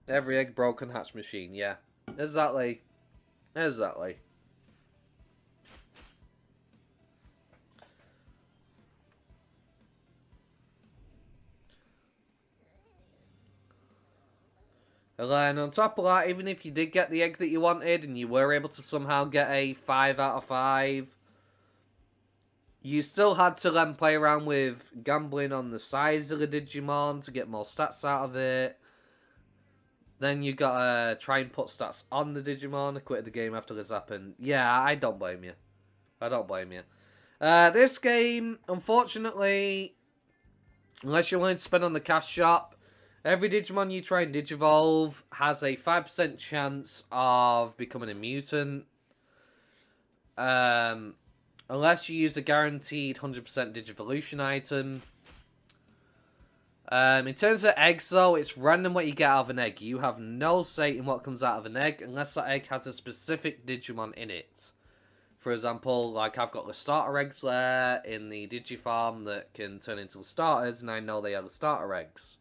Every egg broken hatch machine, yeah. Exactly. Exactly. And then on top of that, even if you did get the egg that you wanted and you were able to somehow get a 5 out of 5, you still had to then play around with gambling on the size of the Digimon to get more stats out of it. Then you gotta try and put stats on the Digimon. I quit the game after this happened. Yeah, I don't blame you. I don't blame you. This game, unfortunately, unless you're willing to spend on the cash shop, every Digimon you try and Digivolve has a 5% chance of becoming a mutant. Unless you use a guaranteed 100% Digivolution item. In terms of eggs, though, it's random what you get out of an egg. You have no say in what comes out of an egg unless that egg has a specific Digimon in it. For example, like I've got the starter eggs there in the Digifarm that can turn into the starters, and I know they are the starter eggs.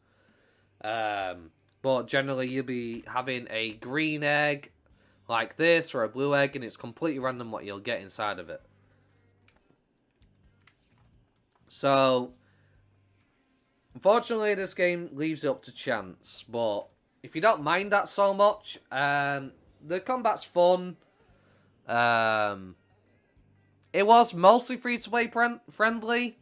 But generally, you'll be having a green egg like this or a blue egg, and it's completely random what you'll get inside of it. So, unfortunately, this game leaves it up to chance, but if you don't mind that so much, the combat's fun. It was mostly free-to-play friendly.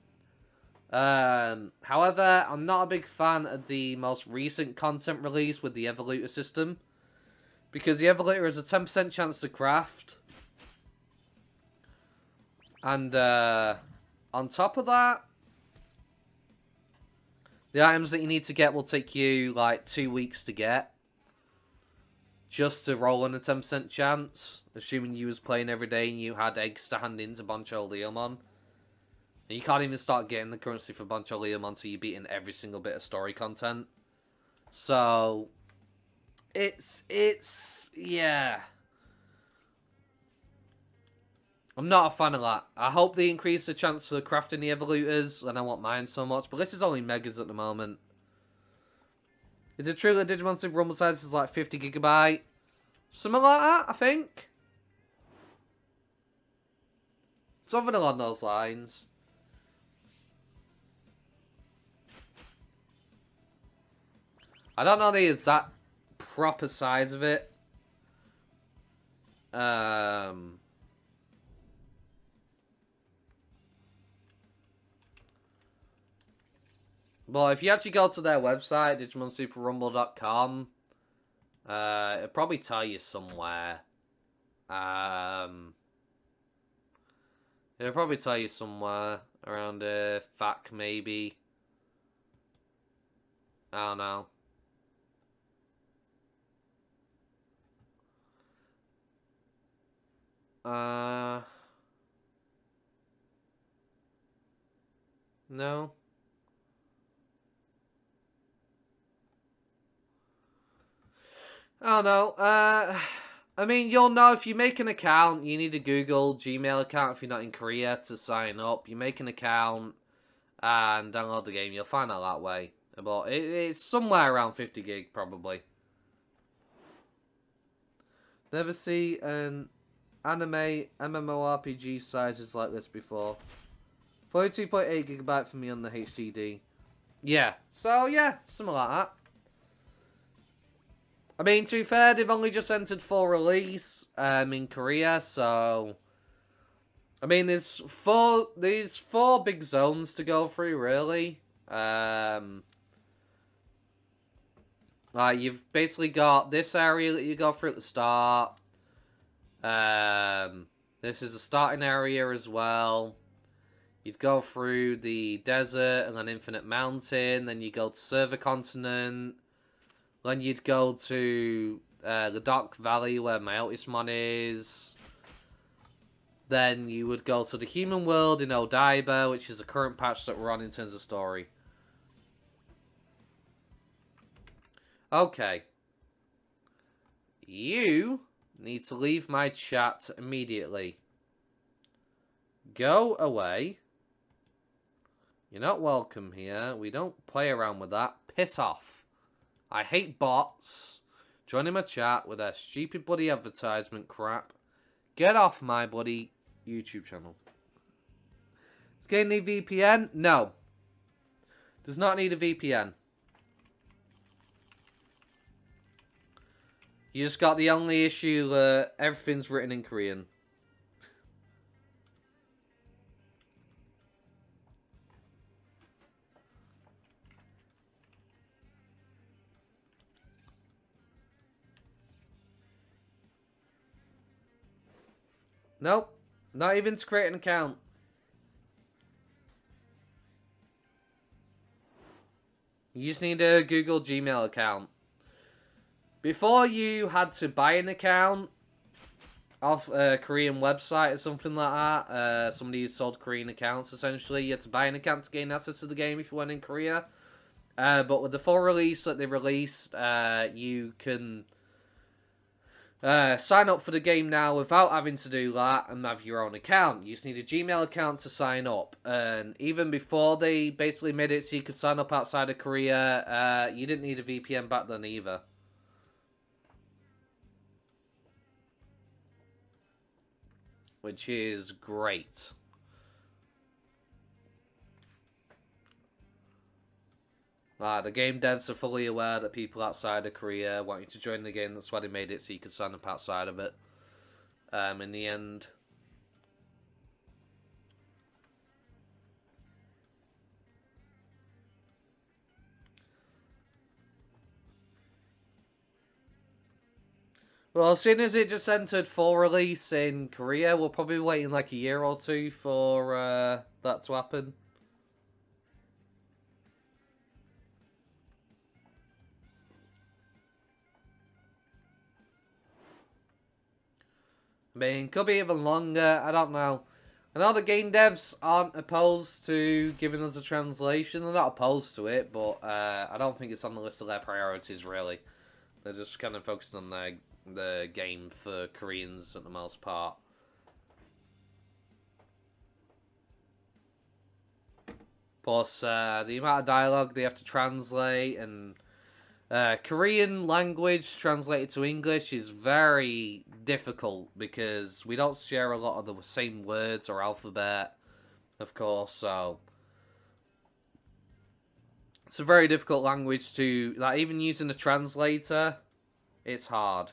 However, I'm not a big fan of the most recent content release with the Evolutor system, because the Evolutor has a 10% chance to craft. And on top of that, the items that you need to get will take you like 2 weeks to get. Just to roll on a 10% chance, assuming you was playing every day and you had eggs to hand in to Bancho Leomon. And you can't even start getting the currency for Bancho Leomon until you're beating every single bit of story content. So, yeah. I'm not a fan of that. I hope they increase the chance for crafting the Evolutors, and I want mine so much, but this is only Megas at the moment. Is it true that Digimon Super Rumble size is like 50 gigabyte? Something like that, I think. Something along those lines. I don't know the exact proper size of it. Well, if you actually go to their website, DigimonSuperRumble.com, it'll probably tell you somewhere. It'll probably tell you somewhere around FAQ, maybe. I don't know. No. I don't know. I mean, you'll know if you make an account, you need a Google Gmail account if you're not in Korea to sign up. You make an account and download the game. You'll find out that way. But it's somewhere around 50 gig, probably. Never see an anime MMORPG sizes like this before. 42.8 gigabyte for me on the HDD. Yeah, so yeah, something like that. I mean, to be fair, they've only just entered full release in Korea, so... I mean, there's four big zones to go through, really. Like, you've basically got this area that you go through at the start. This is a starting area as well. You'd go through the desert and then Infinite Mountain. Then you go to Server Continent. Then you'd go to the Dark Valley where Myotismon is. Then you would go to the Human World in Odaiba, which is the current patch that we're on in terms of story. Okay. You need to leave my chat immediately. Go away. You're not welcome here. We don't play around with that. Piss off. I hate bots. joining my chat with their stupid bloody advertisement crap. Get off my bloody YouTube channel. Does game need VPN? No. Does not need a VPN. You just got the only issue that everything's written in Korean. Nope. Not even to create an account. You just need a Google Gmail account. Before you had to buy an account off a Korean website or something like that, somebody who sold Korean accounts, essentially, you had to buy an account to gain access to the game if you went in Korea. But with the full release that they released, you can sign up for the game now without having to do that and have your own account. You just need a Gmail account to sign up. And even before they basically made it so you could sign up outside of Korea, you didn't need a VPN back then either. Which is great. The game devs are fully aware that people outside of Korea want you to join the game. That's why they made it so you could sign up outside of it. In the end. Well, as soon as it just entered full release in Korea, we're probably waiting like a year or two for that to happen. I mean, could be even longer. I don't know. I know the game devs aren't opposed to giving us a translation. They're not opposed to it, but I don't think it's on the list of their priorities, really. They're just kind of focused on the game for Koreans at the most part. Plus, the amount of dialogue they have to translate, and Korean language translated to English is very difficult because we don't share a lot of the same words or alphabet, of course, so it's a very difficult language to, like, even using a translator, it's hard.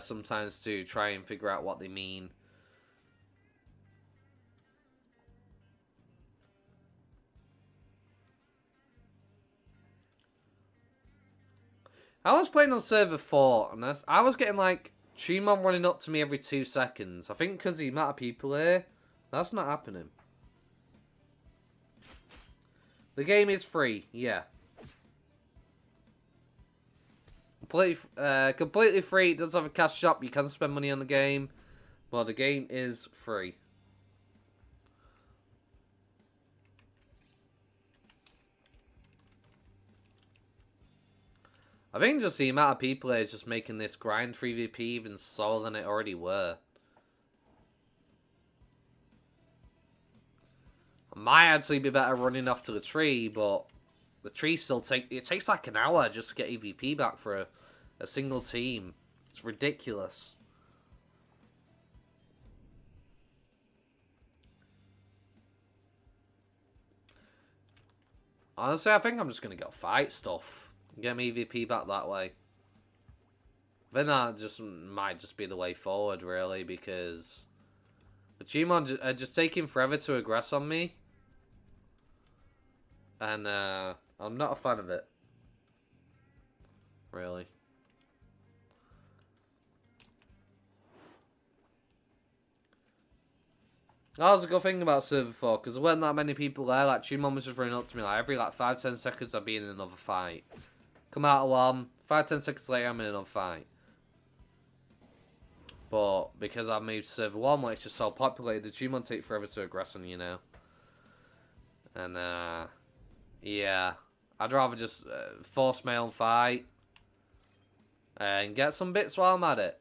Sometimes to try and figure out what they mean. I was playing on server 4, and I was getting, like, Digimon running up to me every 2 seconds. I think because the amount of people here, that's not happening. The game is free, yeah. Completely free. It does have a cash shop. You can spend money on the game, but the game is free. I think just the amount of people here is just making this grind 3VP even slower than it already were. I might actually be better running off to the tree, but the tree still takes like an hour just to get EVP back for a single team. It's ridiculous. Honestly, I think I'm just going to go fight stuff. Get my EVP back that way. Then that might just be the way forward, really, because the Digimon are just taking forever to aggress on me. And I'm not a fan of it. Really. That was a good thing about Server 4, because there weren't that many people there. Like, Digimon was just running up to me, like, every, like, 5-10 seconds I'd be in another fight. Come out of one, 5-10 seconds later I'm in another fight. But, because I moved to Server 1, where it's just so populated, the Digimon take forever to aggress on you now. And, yeah. I'd rather just force my own fight. And get some bits while I'm at it.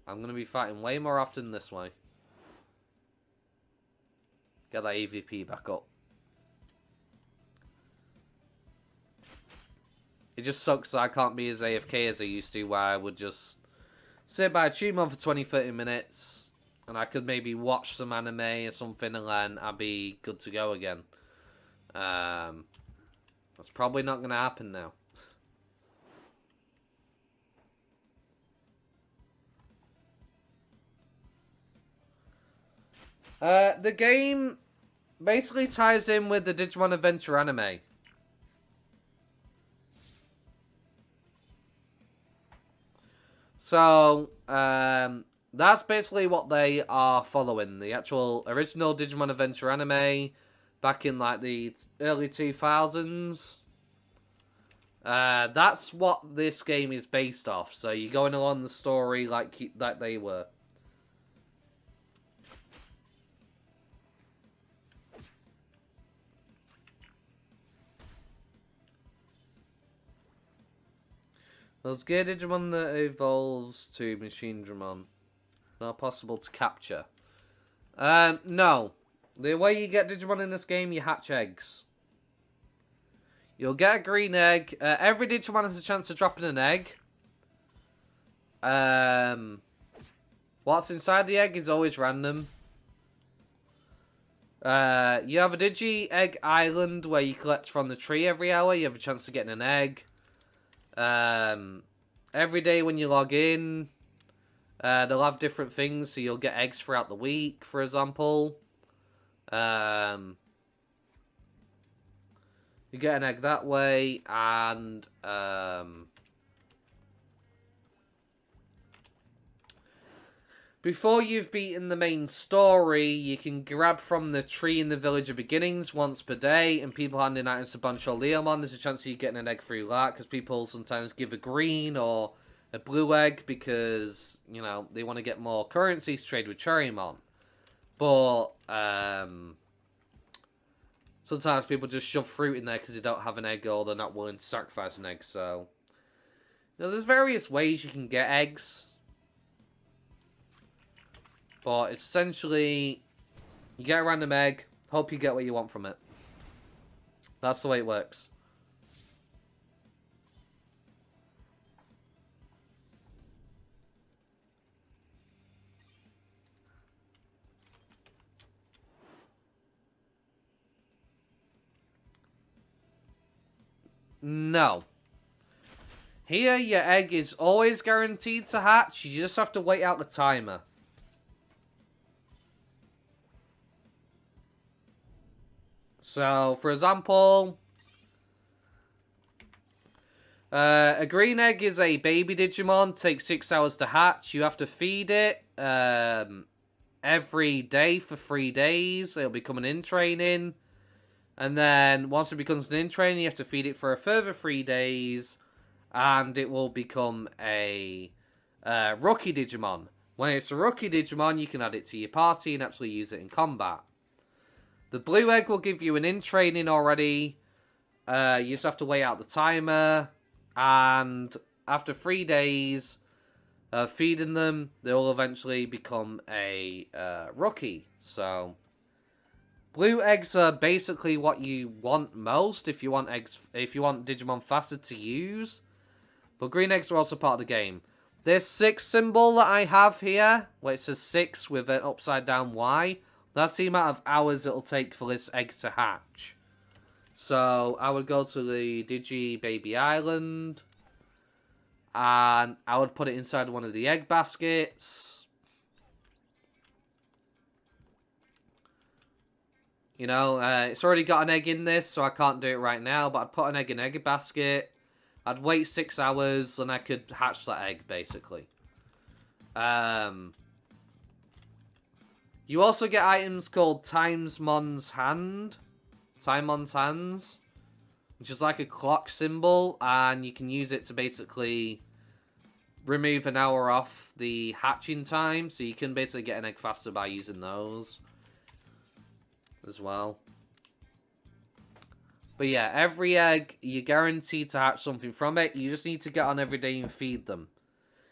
I'm going to be fighting way more often this way. Get that EVP back up. It just sucks that I can't be as AFK as I used to, where I would just sit by Digimon for 20-30 minutes, and I could maybe watch some anime or something, and then I'd be good to go again. That's probably not going to happen now. The game basically ties in with the Digimon Adventure anime. So, that's basically what they are following. The actual original Digimon Adventure anime back in like the early 2000s. That's what this game is based off. So you're going along the story like they were. Those gear Digimon that evolves to Machine Dramon. Not possible to capture. No. The way you get Digimon in this game, you hatch eggs. You'll get a green egg. Every Digimon has a chance to drop in an egg. What's inside the egg is always random. You have a Digi Egg Island where you collect from the tree every hour. You have a chance to get an egg. Every day when you log in, they'll have different things, so you'll get eggs throughout the week, for example. You get an egg that way, and before you've beaten the main story, you can grab from the tree in the Village of Beginnings once per day, and people handing items to Bancho Leomon. There's a chance of you getting an egg through that, because people sometimes give a green or a blue egg because, you know, they want to get more currency to trade with Cherrymon. But, sometimes people just shove fruit in there because they don't have an egg or they're not willing to sacrifice an egg, so... You know, there's various ways you can get eggs. But essentially, you get a random egg, hope you get what you want from it. That's the way it works. No. Here, your egg is always guaranteed to hatch. You just have to wait out the timer. So, for example, a green egg is a baby Digimon. Takes 6 hours to hatch. You have to feed it every day for 3 days. It'll become an in-training. And then, once it becomes an in-training, you have to feed it for a further 3 days. And it will become a rookie Digimon. When it's a rookie Digimon, you can add it to your party and actually use it in combat. The blue egg will give you an in-training already. You just have to wait out the timer. And after 3 days of feeding them, they will eventually become a rookie. So, blue eggs are basically what you want most if you want Digimon faster to use. But green eggs are also part of the game. This 6 symbol that I have here, where it says 6 with an upside down Y, that's the amount of hours it'll take for this egg to hatch. So, I would go to the Digi Baby Island. And I would put it inside one of the egg baskets. You know, it's already got an egg in this, so I can't do it right now. But I'd put an egg in an egg basket. I'd wait 6 hours, and I could hatch that egg, basically. You also get items called Timemon's Hands, which is like a clock symbol, and you can use it to basically remove an hour off the hatching time, so you can basically get an egg faster by using those as well. But yeah, every egg, you're guaranteed to hatch something from it. You just need to get on every day and feed them.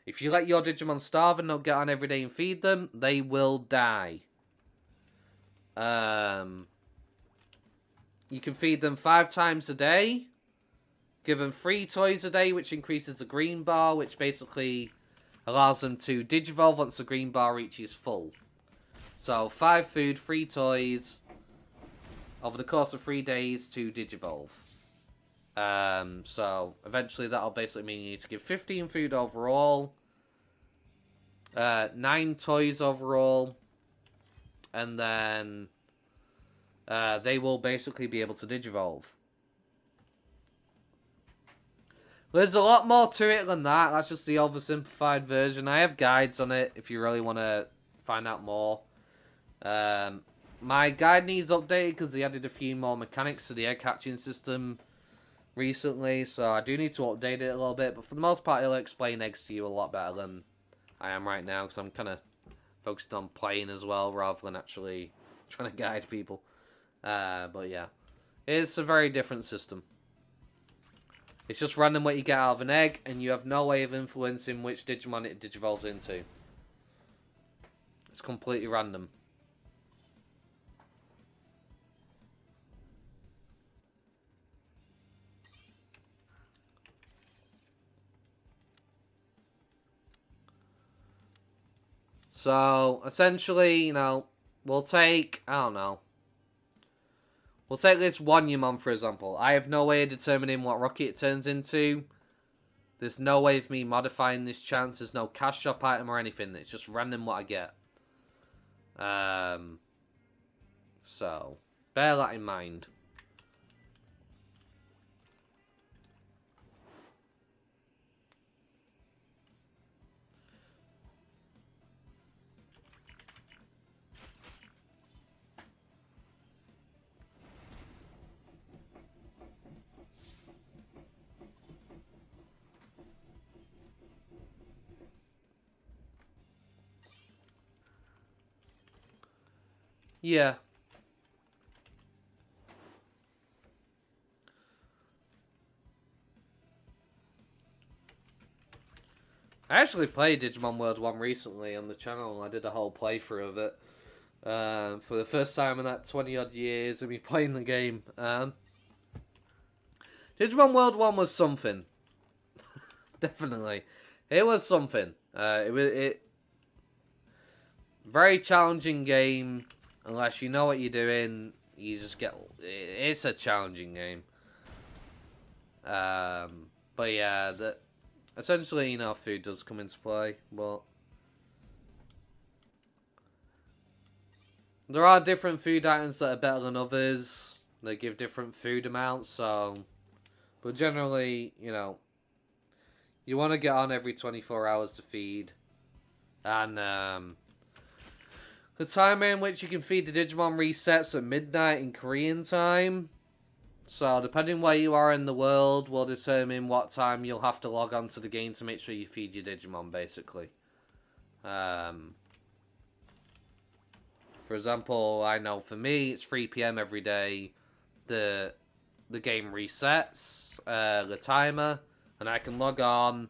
If you let your Digimon starve and not get on every day and feed them, they will die. You can feed them 5 times a day. give them 3 toys a day, which increases the green bar, which basically allows them to digivolve once the green bar reaches full. So 5 food, 3 toys, over the course of 3 days to digivolve. So eventually that'll basically mean you need to give 15 food overall, 9 toys overall, and then they will basically be able to digivolve. There's a lot more to it than that. That's just the oversimplified version. I have guides on it if you really want to find out more. My guide needs updated because they added a few more mechanics to the egg hatching system recently, so I do need to update it a little bit, but for the most part it'll explain eggs to you a lot better than I am right now, because I'm kind of focused on playing as well rather than actually trying to guide people. But yeah, it's a very different system. It's just random what you get out of an egg, and you have no way of influencing which Digimon it digivolves into. It's completely random. So, essentially, you know, we'll take, I don't know. We'll take this Wanyamon, for example. I have no way of determining what rocket it turns into. There's no way of me modifying this chance. There's no cash shop item or anything. It's just random what I get. So, bear that in mind. Yeah. I actually played Digimon World 1 recently on the channel. I did a whole playthrough of it. For the first time in that 20-odd years of me playing the game. Digimon World 1 was something. Definitely. It was something. It very challenging game. Unless you know what you're doing, you just get... It's a challenging game. But yeah, essentially, you know, food does come into play, but... There are different food items that are better than others. They give different food amounts, so... But generally, you know, you want to get on every 24 hours to feed. And, the time in which you can feed the Digimon resets at midnight in Korean time. So, depending where you are in the world, will determine what time you'll have to log on to the game to make sure you feed your Digimon, basically. For example, I know for me, it's 3 PM every day. The game resets, the timer, and I can log on,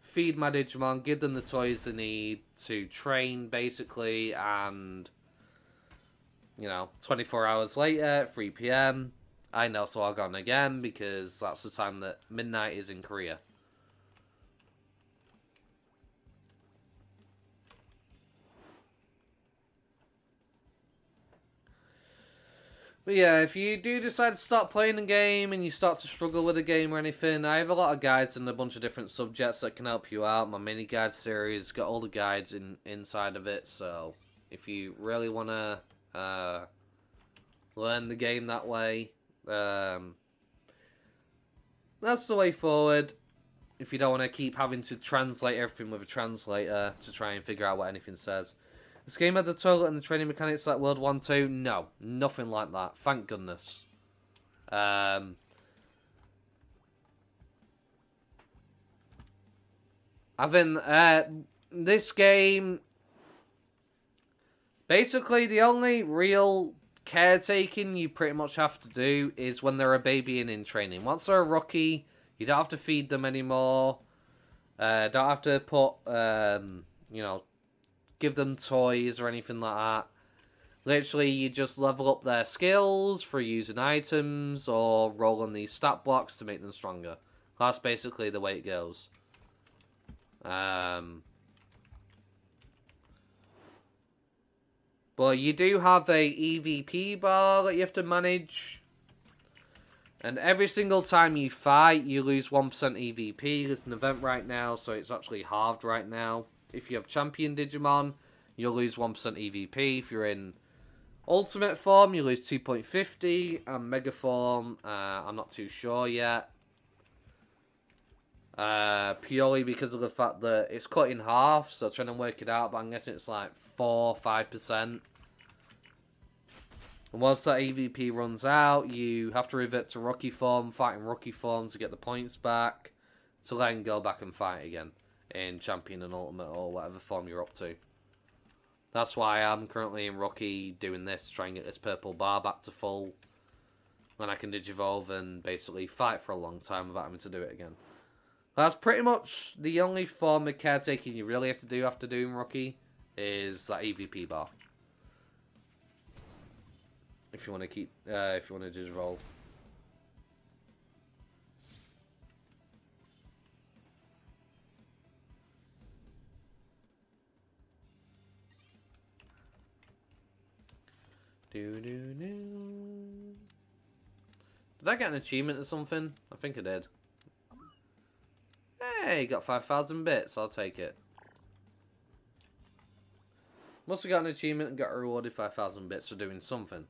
feed my Digimon, give them the toys they need to train, basically, and, you know, 24 hours later, 3 PM, I know to log on again, because that's the time that midnight is in Korea. But yeah, if you do decide to start playing the game and you start to struggle with the game or anything, I have a lot of guides and a bunch of different subjects that can help you out. My mini guide series got all the guides inside of it, so if you really want to learn the game that way, that's the way forward. If you don't want to keep having to translate everything with a translator to try and figure out what anything says. This game had the toilet and the training mechanics like World 1 2? No, nothing like that. Thank goodness. This game... Basically, the only real caretaking you pretty much have to do is when they're a baby and in training. Once they're a rookie, you don't have to feed them anymore. Don't have to put, you know, give them toys or anything like that. Literally, you just level up their skills for using items or rolling these stat blocks to make them stronger. That's basically the way it goes. But you do have a EVP bar that you have to manage. And every single time you fight, you lose 1% EVP. There's an event right now, so it's actually halved right now. If you have Champion Digimon, you'll lose 1% EVP. If you're in Ultimate form, you lose 2.50. And Mega form, I'm not too sure yet. Purely because of the fact that it's cut in half, so trying to work it out, but I'm guessing it's like 4-5%. And once that EVP runs out, you have to revert to rookie form, fight in rookie form to get the points back, to then go back and fight again in Champion and Ultimate or whatever form you're up to. That's why I'm currently in rookie doing this, trying to get this purple bar back to full. Then I can Digivolve and basically fight for a long time without having to do it again. That's pretty much the only form of caretaking you really have to do after doing rookie, is that EVP bar. If you want to keep, if you want to Digivolve. Did I get an achievement or something? I think I did. Hey, got 5,000 bits. I'll take it. Must have got an achievement and got rewarded 5,000 bits for doing something.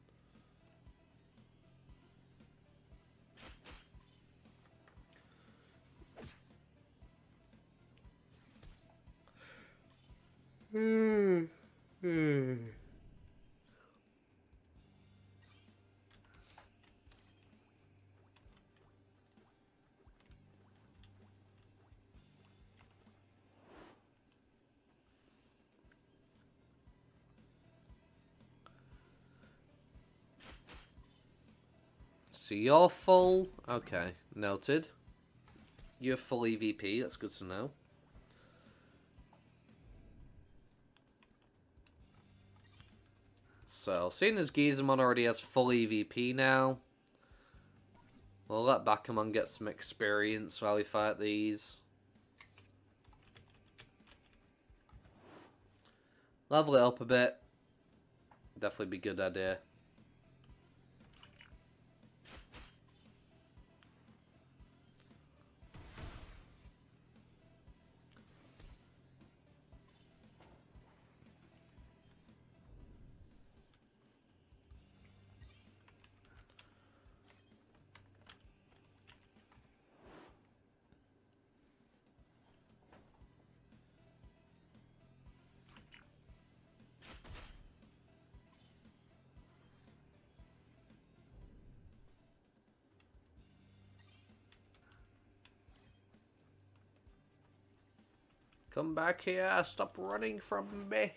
So you're full. Okay, noted. You're full EVP. That's good to know. So, seeing as Gizamon already has full EVP now, we'll let Bakumon get some experience while we fight these. Level it up a bit. Definitely be a good idea. Come back here, stop running from me.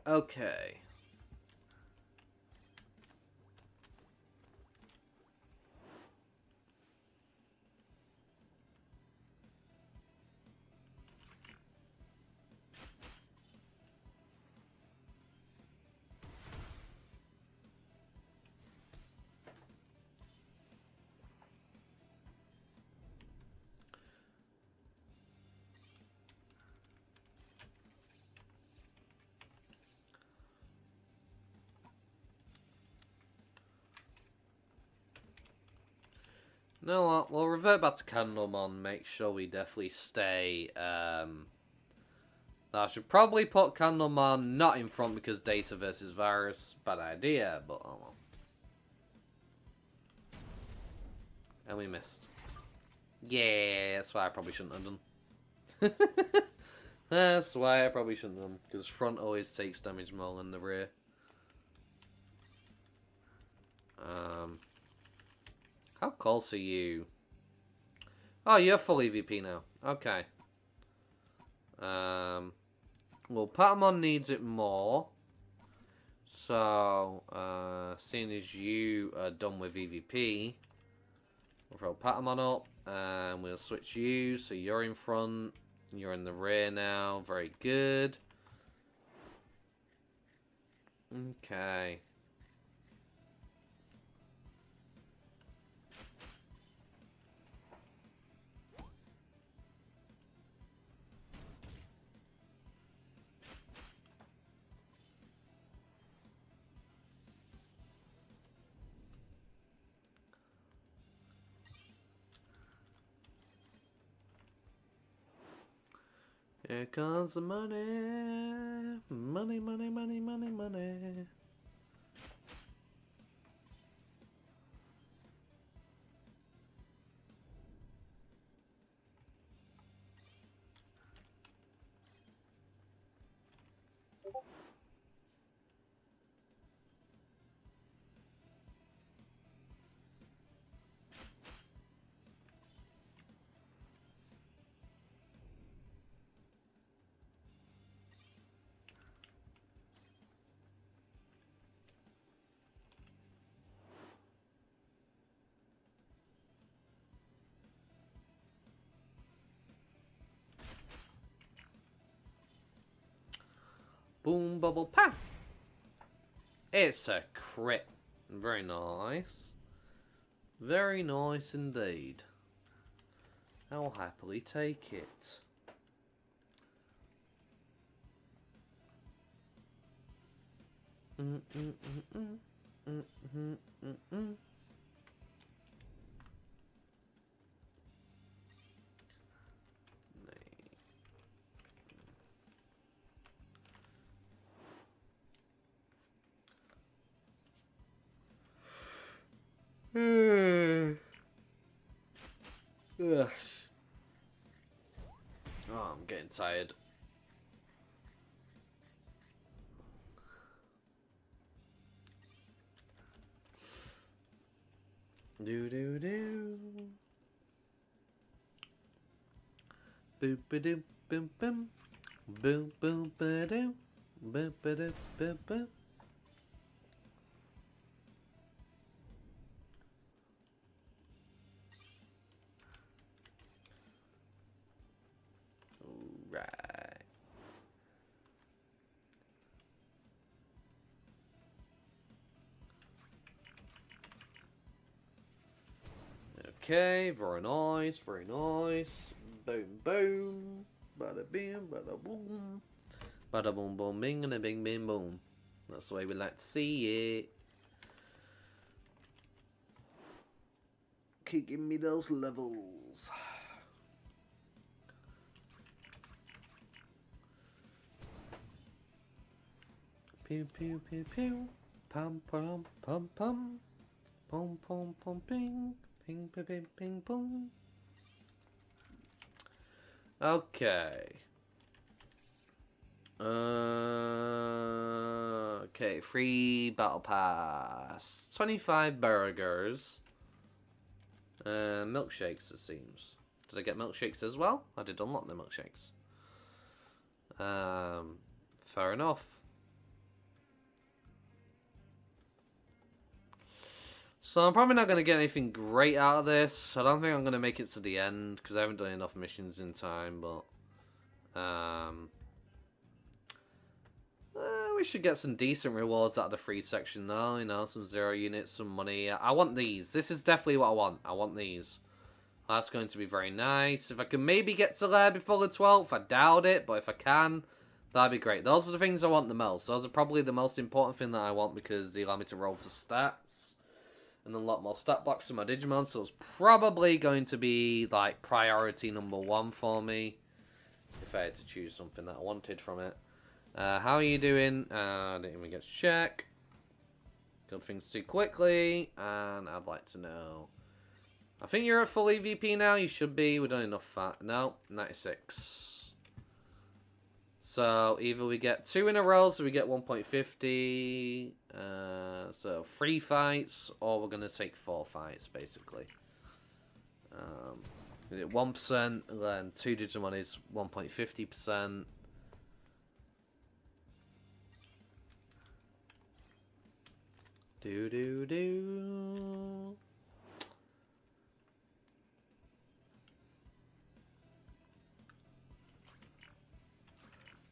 Okay. You know what? We'll revert back to Candlemon. Make sure we definitely stay. I should probably put Candlemon not in front because data versus virus. Bad idea, but oh well. And we missed. Yeah, that's why I probably shouldn't have done. That's why I probably shouldn't have, because front always takes damage more than the rear. How close are you? Oh, you're full EVP now. Okay. Well, Patamon needs it more. So, seeing as you are done with EVP, we'll throw Patamon up, and we'll switch you, so you're in front, you're in the rear now, very good. Okay. Here comes the money. Money, money, money, money, money. Boom, bubble, pop! It's a crit. Very nice. Very nice indeed. I'll happily take it. Ugh. Oh, I'm getting tired. Do do do. Boop ba doop boom boom. Boom boom ba doo. Boop ba doop boop boop. Right. Okay, very nice, very nice. Boom, boom. Bada bing, bada boom. Bada boom, boom, bing, and a bing, bing, boom. That's the way we like to see it. Keep giving me those levels. Pew, pew, pew, pew. Pum, pum, pum, pum. Pum, pum, pum, ping. Ping, ping, ping, ping, boom. Okay. Okay, free battle pass. 25 burgers. Milkshakes, it seems. Did I get milkshakes as well? I did unlock the milkshakes. Fair enough. So I'm probably not going to get anything great out of this. I don't think I'm going to make it to the end because I haven't done enough missions in time, but we should get some decent rewards out of the free section though, you know, some 0 units, some money. I want these. This is definitely what I want. I want these. That's going to be very nice. If I can maybe get to there before the 12th, I doubt it, but if I can, that'd be great. Those are the things I want the most. Those are probably the most important thing that I want because they allow me to roll for stats and unlock more stat blocks in my Digimon, so it's probably going to be like priority number 1 for me if I had to choose something that I wanted from it. How are you doing? I didn't even get to check. Good things too quickly, and I'd like to know. I think you're at full EVP now. You should be. We've done enough fat. No, 96. So either we get 2 in a row, so we get 1.50. So 3 fights, or we're gonna take 4 fights basically. We get 1%, and then 2 Digimon is 1.50%. Do.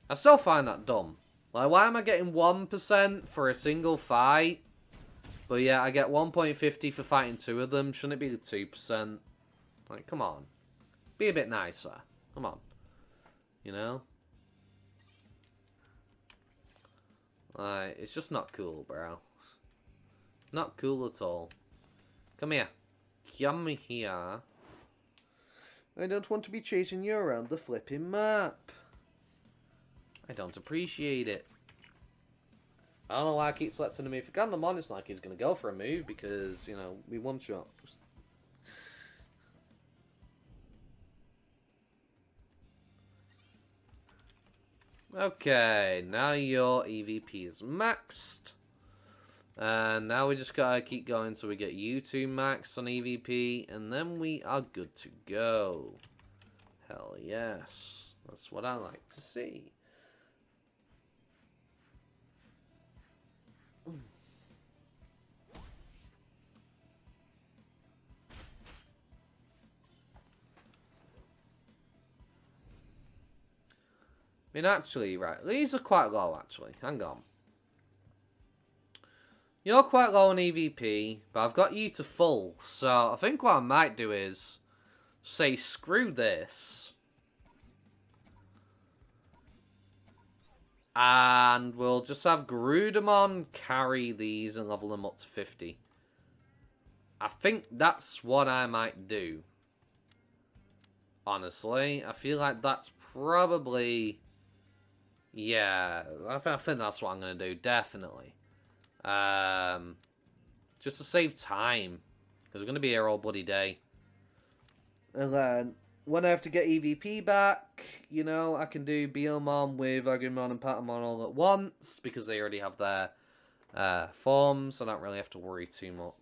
I still find that dumb. Like, why am I getting 1% for a single fight? But yeah, I get 1.50 for fighting 2 of them. Shouldn't it be 2%? Like, come on. Be a bit nicer. Come on. You know? Like, it's just not cool, bro. Not cool at all. Come here. Come here. I don't want to be chasing you around the flipping map. I don't appreciate it. I don't know why I keep selecting him. If Gandamon, it's like he's going to go for a move because, you know, we one-shot. Okay, now your EVP is maxed. And now we just gotta keep going so we get you 2 max on EVP, and then we are good to go. Hell yes. That's what I like to see. I mean, actually, right, these are quite low, actually. Hang on. You're quite low on EVP, but I've got you to full, so I think what I might do is say, screw this. And we'll just have Garudamon carry these and level them up to 50. I think that's what I might do. Honestly, I feel like that's probably... Yeah, I think that's what I'm going to do, definitely. Just to save time. Because we're going to be here all bloody day. And then, when I have to get EVP back, you know, I can do Beelmon with Agumon and Patamon all at once. Because they already have their forms. I don't really have to worry too much.